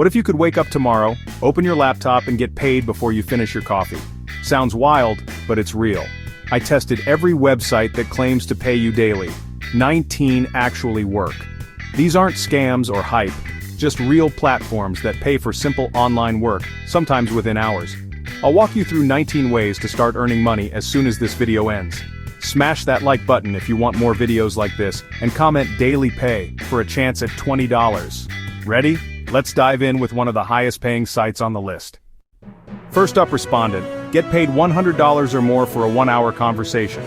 What if you could wake up tomorrow, open your laptop and get paid before you finish your coffee? Sounds wild, but it's real. I tested every website that claims to pay you daily. 19 actually work. These aren't scams or hype, just real platforms that pay for simple online work, sometimes within hours. I'll walk you through 19 ways to start earning money as soon as this video ends. Smash that like button if you want more videos like this, and comment "Daily Pay" for a chance at $20. Ready? Let's dive in with one of the highest paying sites on the list. First up, Respondent. Get paid $100 or more for a 1-hour conversation.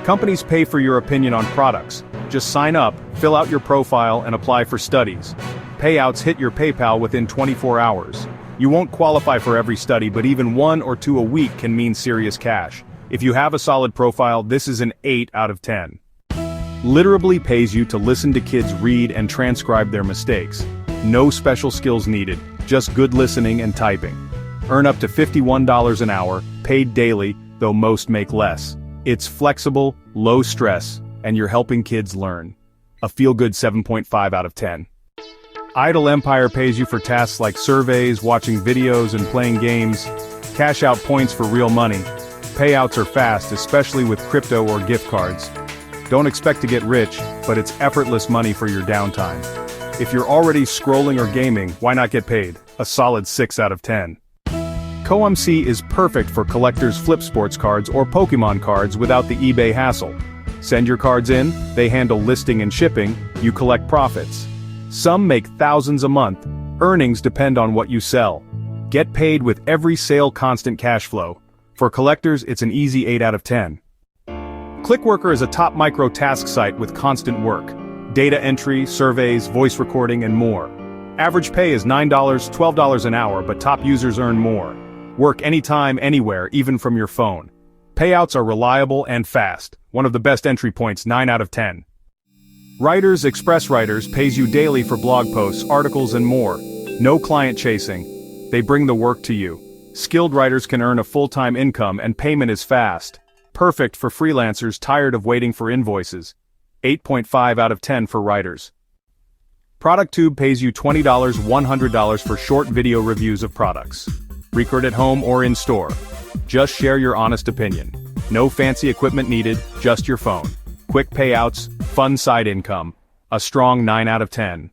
Companies pay for your opinion on products. Just sign up, fill out your profile, and apply for studies. Payouts hit your PayPal within 24 hours. You won't qualify for every study, but even 1 or 2 a week can mean serious cash. If you have a solid profile, this is an 8 out of 10. Literally pays you to listen to kids read and transcribe their mistakes. No special skills needed, just good listening and typing. Earn up to $51 an hour, paid daily, though most make less. It's flexible, low stress, and you're helping kids learn. A feel-good 7.5 out of 10. Idle Empire pays you for tasks like surveys, watching videos, and playing games. Cash out points for real money. Payouts are fast, especially with crypto or gift cards. Don't expect to get rich, but it's effortless money for your downtime. If you're already scrolling or gaming, why not get paid? A solid 6 out of 10. CoMC is perfect for collectors' flip sports cards or Pokemon cards without the eBay hassle. Send your cards in, they handle listing and shipping, you collect profits. Some make thousands a month. Earnings depend on what you sell. Get paid with every sale, constant cash flow. For collectors, it's an easy 8 out of 10. Clickworker is a top micro-task site with constant work. Data entry, surveys, voice recording, and more. Average pay is $9, $12 an hour, but top users earn more. Work anytime, anywhere, even from your phone. Payouts are reliable and fast. One of the best entry points, 9 out of 10. Writers Express Writers pays you daily for blog posts, articles, and more. No client chasing. They bring the work to you. Skilled writers can earn a full-time income and payment is fast. Perfect for freelancers tired of waiting for invoices. 8.5 out of 10 for writers. ProductTube pays you $20, $100 for short video reviews of products. Record at home or in store. Just share your honest opinion. No fancy equipment needed, just your phone. Quick payouts, fun side income. A strong 9 out of 10.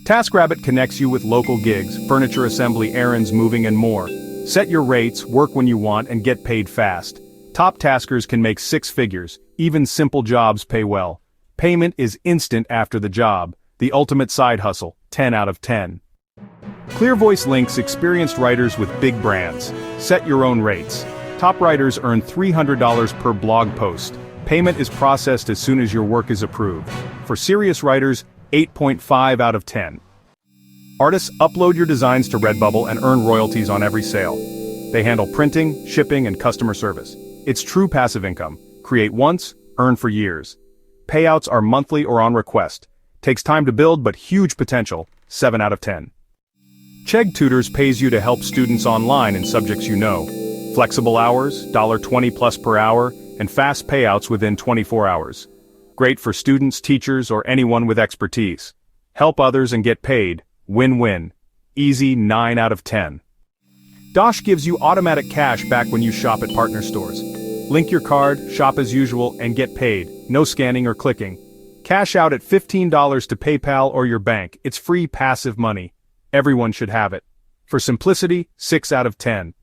TaskRabbit connects you with local gigs, furniture assembly, errands, moving, and more. Set your rates, work when you want, and get paid fast. Top taskers can make 6 figures, even simple jobs pay well. Payment is instant after the job, the ultimate side hustle, 10 out of 10. ClearVoice links experienced writers with big brands. Set your own rates. Top writers earn $300 per blog post. Payment is processed as soon as your work is approved. For serious writers, 8.5 out of 10. Artists upload your designs to Redbubble and earn royalties on every sale. They handle printing, shipping, and customer service. It's true passive income. Create once, earn for years. Payouts are monthly or on request. Takes time to build but huge potential, 7 out of 10. Chegg Tutors pays you to help students online in subjects you know. Flexible hours, $20 plus per hour, and fast payouts within 24 hours. Great for students, teachers, or anyone with expertise. Help others and get paid, win-win. Easy 9 out of 10. Dosh gives you automatic cash back when you shop at partner stores. Link your card, shop as usual, and get paid. No scanning or clicking. Cash out at $15 to PayPal or your bank. It's free passive money. Everyone should have it. For simplicity, 6 out of 10.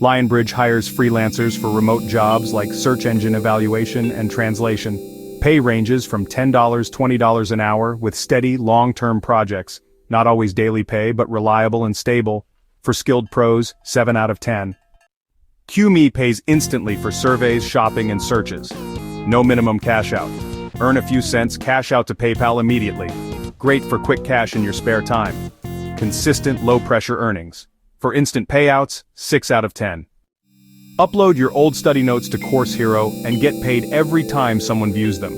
Lionbridge hires freelancers for remote jobs like search engine evaluation and translation. Pay ranges from $10, $20 an hour with steady, long-term projects. Not always daily pay, but reliable and stable. For skilled pros, 7 out of 10. QMe pays instantly for surveys, shopping, and searches. No minimum cash out. Earn a few cents, cash out to PayPal immediately. Great for quick cash in your spare time. Consistent, low-pressure earnings. For instant payouts, 6 out of 10. Upload your old study notes to Course Hero and get paid every time someone views them.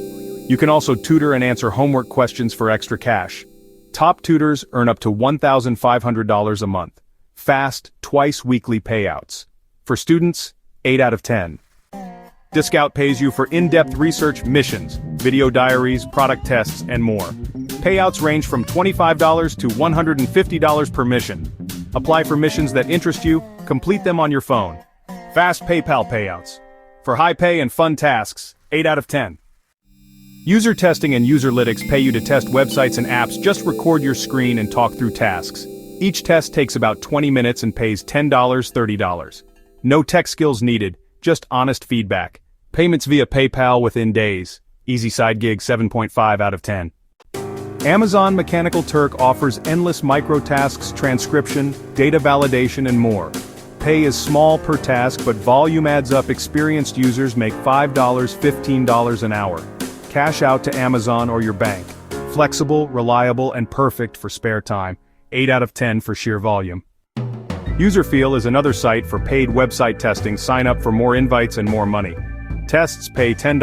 You can also tutor and answer homework questions for extra cash. Top tutors earn up to $1,500 a month. Fast, twice weekly payouts. For students, 8 out of 10. Discount pays you for in-depth research missions, video diaries, product tests, and more. Payouts range from $25 to $150 per mission. Apply for missions that interest you, complete them on your phone. Fast PayPal payouts. For high pay and fun tasks, 8 out of 10. User testing and Userlytics pay you to test websites and apps. Just record your screen and talk through tasks. Each test takes about 20 minutes and pays $10, $30. No tech skills needed, just honest feedback. Payments via PayPal within days. Easy side gig, 7.5 out of 10. Amazon Mechanical Turk offers endless micro-tasks, transcription, data validation, and more. Pay is small per task, but volume adds up. Experienced users make $5, $15 an hour. Cash out to Amazon or your bank. Flexible, reliable, and perfect for spare time. 8 out of 10 for sheer volume. Userfeel is another site for paid website testing. Sign up for more invites and more money. Tests pay $10,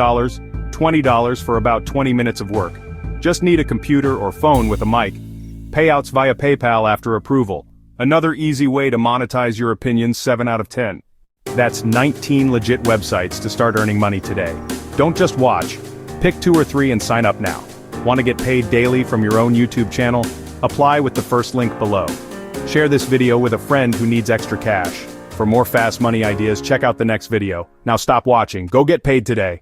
$20 for about 20 minutes of work. Just need a computer or phone with a mic. Payouts via PayPal after approval. Another easy way to monetize your opinions, 7 out of 10. That's 19 legit websites to start earning money today. Don't just watch. Pick 2 or 3 and sign up now. Want to get paid daily from your own YouTube channel? Apply with the first link below. Share this video with a friend who needs extra cash. For more fast money ideas, check out the next video. Now stop watching. Go get paid today.